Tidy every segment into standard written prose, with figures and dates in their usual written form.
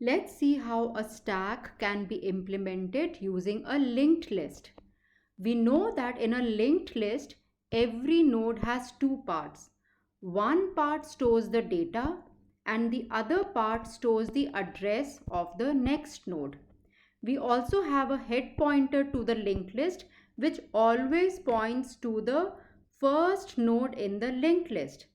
Let's see how a stack can be implemented using a linked list. We know that in a linked list, every node has two parts. One part stores the data and the other part stores the address of the next node. We also have a head pointer to the linked list which always points to the first node in the linked list.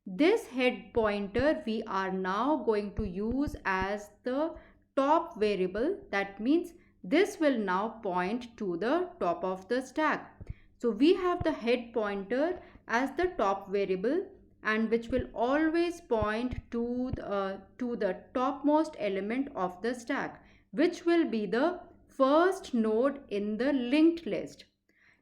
This head pointer we are now going to use as the top variable. That means this will now point to the top of the stack. So we have the head pointer as the top variable and which will always point to the topmost element of the stack, which will be the first node in the linked list.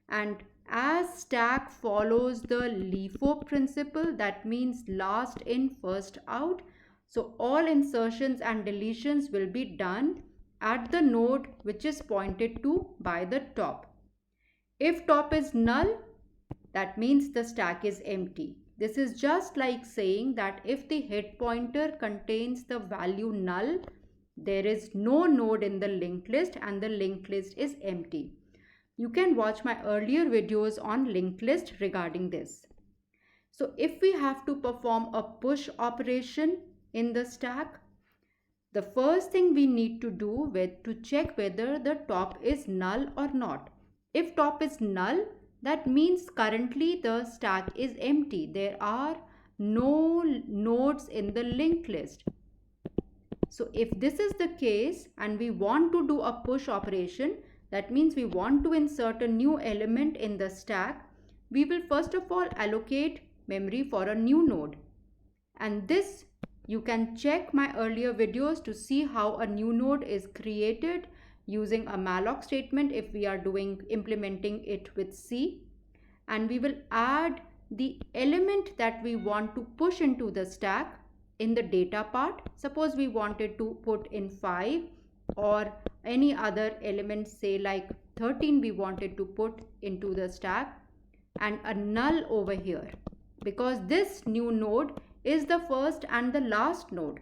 And as stack follows the LIFO principle, that means last in first out, so all insertions and deletions will be done at the node which is pointed to by the top. If top is null, that means the stack is empty. This is just like saying that if the head pointer contains the value null, there is no node in the linked list and the linked list is empty. You can watch my earlier videos on linked list regarding this. So if we have to perform a push operation in the stack, the first thing we need to do is to check whether the top is null or not. If top is null, that means currently the stack is empty. There are no nodes in the linked list. So if this is the case and we want to do a push operation, that means we want to insert a new element in the stack, we will first of all allocate memory for a new node. And this you can check my earlier videos to see how a new node is created using a malloc statement if we are implementing it with C. And we will add the element that we want to push into the stack in the data part. Suppose we wanted to put in 5 or any other element, say like 13 we wanted to put into the stack, and a null over here because this new node is the first and the last node.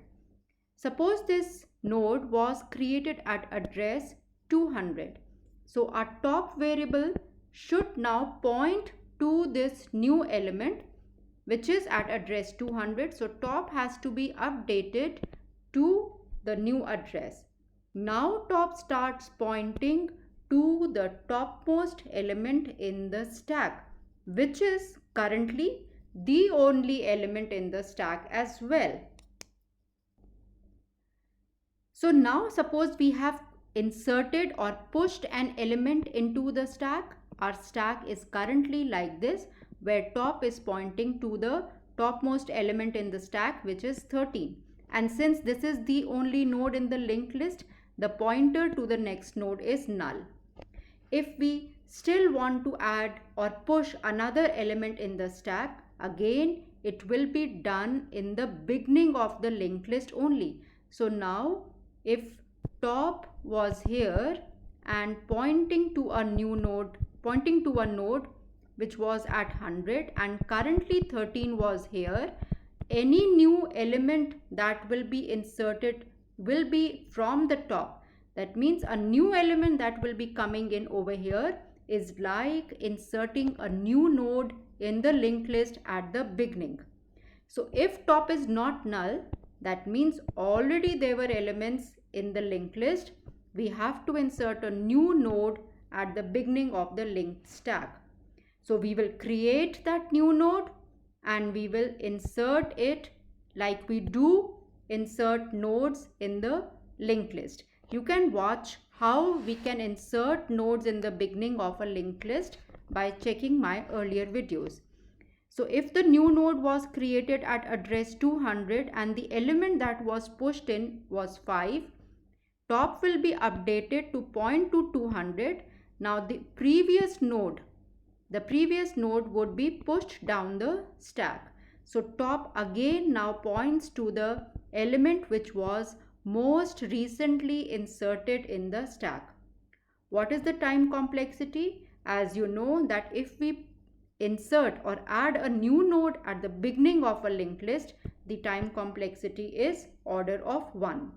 Suppose this node was created at address 200. So our top variable should now point to this new element which is at address 200. So top has to be updated to the new address. Now top starts pointing to the topmost element in the stack, which is currently the only element in the stack as well. So now suppose we have inserted or pushed an element into the stack. Our stack is currently like this, where top is pointing to the topmost element in the stack, which is 13. And since this is the only node in the linked list, the pointer to the next node is null. If we still want to add or push another element in the stack, again it will be done in the beginning of the linked list only. So now if top was here and pointing to a node which was at 100 and currently 13 was here, any new element that will be inserted will be from the top. That means a new element that will be coming in over here is like inserting a new node in the linked list at the beginning. So if top is not null, that means already there were elements in the linked list. We have to insert a new node at the beginning of the linked stack. So we will create that new node and we will insert it like we do insert nodes in the linked list. You can watch how we can insert nodes in the beginning of a linked list by checking my earlier videos. So if the new node was created at address 200 and the element that was pushed in was 5, top will be updated to point to 200. Now the previous node would be pushed down the stack. So top again now points to the element which was most recently inserted in the stack. What is the time complexity? As you know that if we insert or add a new node at the beginning of a linked list, the time complexity is order of 1.